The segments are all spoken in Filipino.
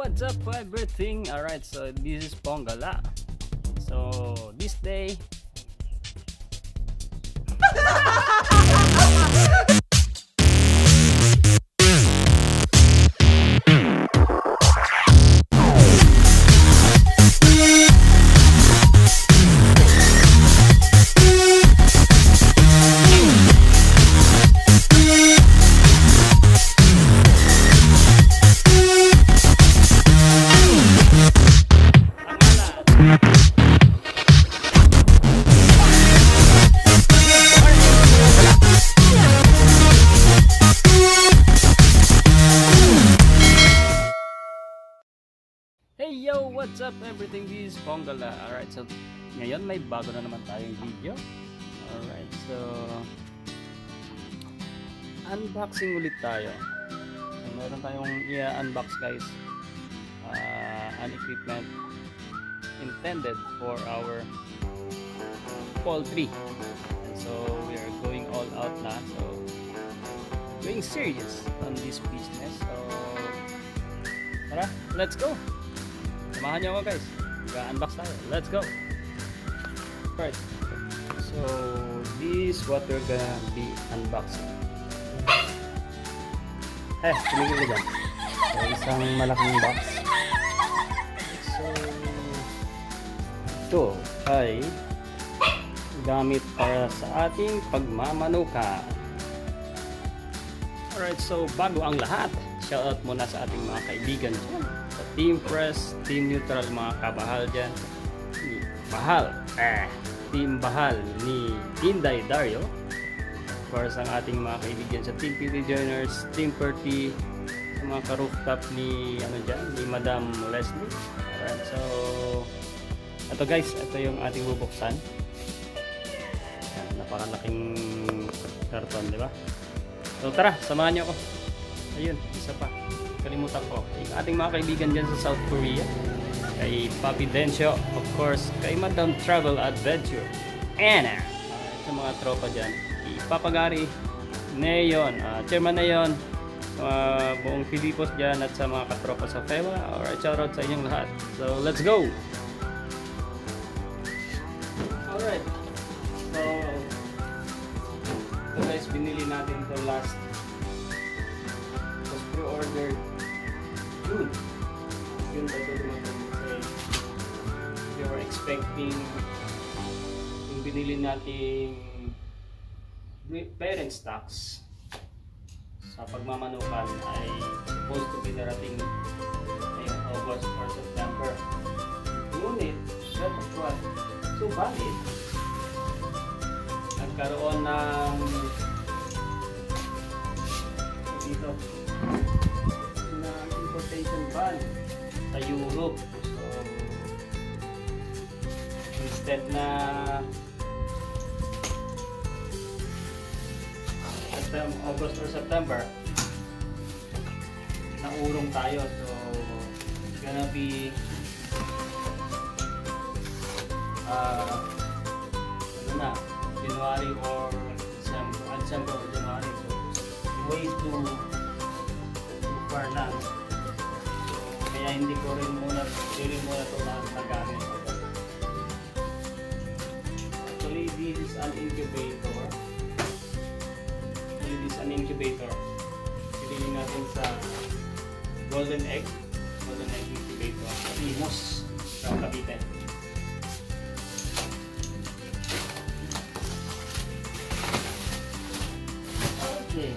what's up everything? Alright, so this is Ponggala. So this day Hey yo, what's up everything? This is Ponggala. Alright, so ngayon may bago na naman tayong video. Alright, so unboxing ulit tayo. So, meron tayong i-unbox guys, an equipment intended for our poultry. And so we are going all out na. So going serious on this business. So tara, let's go! Samahan niyo ako guys, mag-unbox tayo. Let's go! Alright, so this is what we're gonna be unboxing. Tumigil ka dyan. So, isang malaking box. So ito ay gamit para sa ating pagmamanukan. Alright, so bago ang lahat, shoutout muna sa ating mga kaibigan dyan. Team Press, Team Neutral, mga kabahal dyan. Team Bahal ni Inday Dario. Of course, ang ating mga kaibigan sa Team PT Joiners, Team Perty, sa mga ka-rooftop ni, ni Madam Leslie. Alright, so ito guys, ito yung ating bubuksan. Ayan, napakalaking karton, di ba? So tara, samahan niyo ako. Ayun, isa pa. Kalimutan ko, yung ating mga kaibigan dyan sa South Korea, kay Papi Dencio, of course, kay Madam Travel Adventure, Anna, sa mga tropa dyan, Ipapagari, Neon, Chairman Neon, buong Filipos dyan, at sa mga katropa sa FEMA. Alright, shoutout sa inyong lahat. So, let's go! Alright, so guys, binili natin ito last pre-ordered June pa ito dumating kasi we were expecting yung binili nating parent stocks sa pagmamanukan ay supposed to be darating ngayong August or September. Ngunit, so valid, nagkaroon ng dito importation ban sa Europe. So instead na August or September, naurong tayo. So it's gonna be January or December or January. So way too far na. Kaya hindi rin muna ito nagamit. Actually, this is an incubator. Piliin natin sa Golden Egg Incubator. Timos sa Cavite. Okay.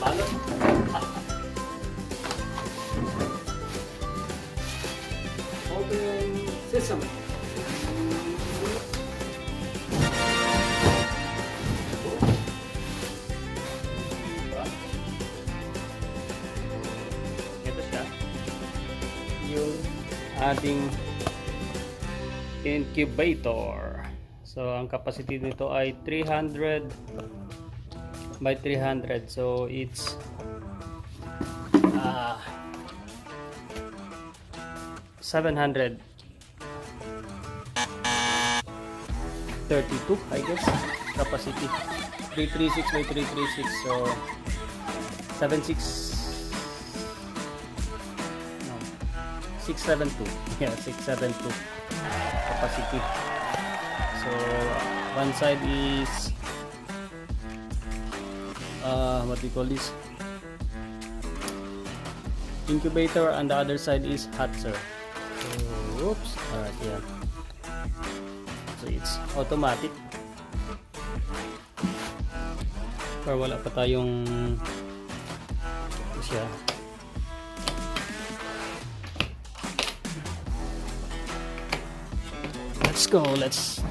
Alon. Open sesame. Ito siya. Yung ating incubator. So, ang capacity nito ay 300 by 300. So, it's 732, I guess, capacity. 336 by 336. So, 76, no, 672. Yeah, 672 capacity. So, one side is what we call this, incubator, and the other side is hatcher. So, oops, alright, yeah. So, it's automatic. Pero wala pa tayong ito siya. Let's go, let's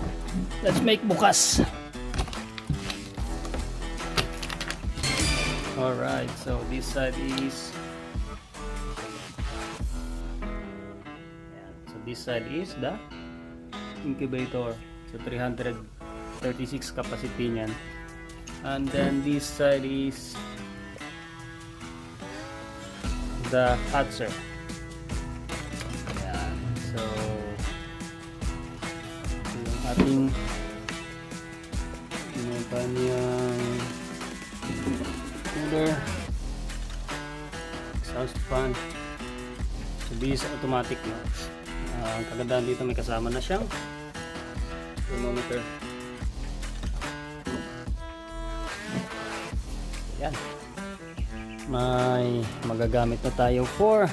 make bukas. Alright, so this side is, so this side is the incubator. So 336 capacity niyan. And then this side is the hatcher. Ayan. So yung ating kanyang cooler, exhaust fan. So this is automatic na. Ang kagandahan dito, may kasama na siyang thermometer. Yan. May magagamit na tayo for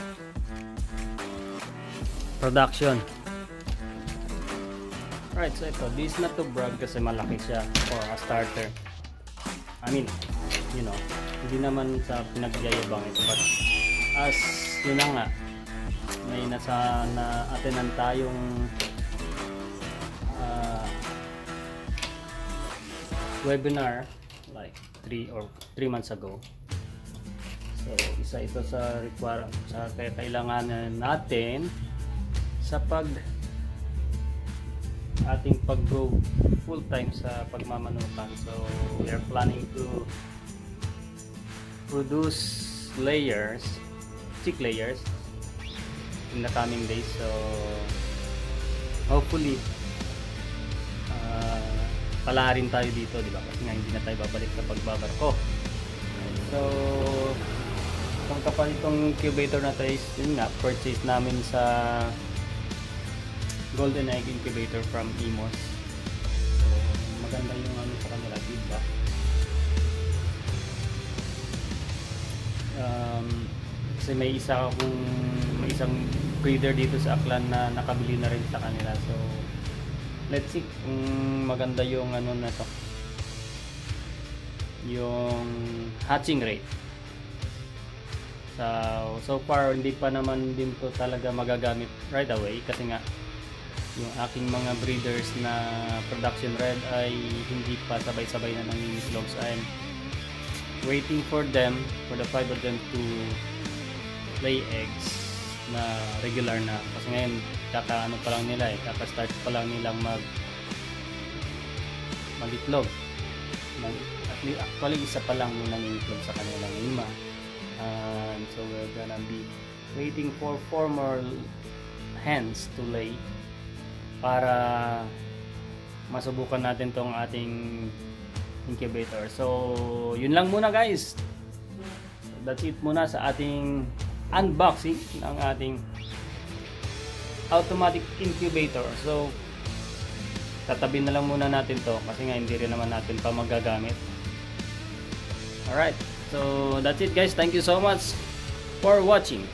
production. Right, so ito, this is not to brag kasi malaki siya for a starter. I mean, you know, hindi naman sa pinagyayabang ito, but as yun na nga, may nasa na-attenan tayong webinar like 3 months ago. So isa ito sa kailanganan natin sa ating pag-grow full time sa pagmamanukan. So we are planning to produce chick layers in the coming days. So hopefully palarin tayo dito, di ba? Kasi nga hindi na tayo babalik sa pagbabarko. So itong itong incubator na tayo is yun nga, purchase namin sa Golden Egg Incubator from Imos. So maganda yung ano sa kanila, feedback. Kasi may isang breeder dito sa Aklan na nakabili na rin sa kanila. So let's see kung maganda yung ano na to, yung hatching rate. So far hindi pa naman din to talaga magagamit right away kasi nga yung aking mga breeders na production red ay hindi pa sabay-sabay na nangingitlog. So I'm waiting for the 5 of them to lay eggs na regular na, kasi ngayon kaka-ano pa lang nila kaka-start pa lang nilang mag-itlog. Actually isa pa lang yung nangingitlog sa kanilang lima. And so we're gonna be waiting for 4 more hens to lay para masubukan natin tong ating incubator. So yun lang muna guys. That's it muna sa ating unboxing ng ating automatic incubator. So tatabi na lang muna natin to kasi nga hindi rin naman natin pa magagamit. Alright, so that's it guys. Thank you so much for watching.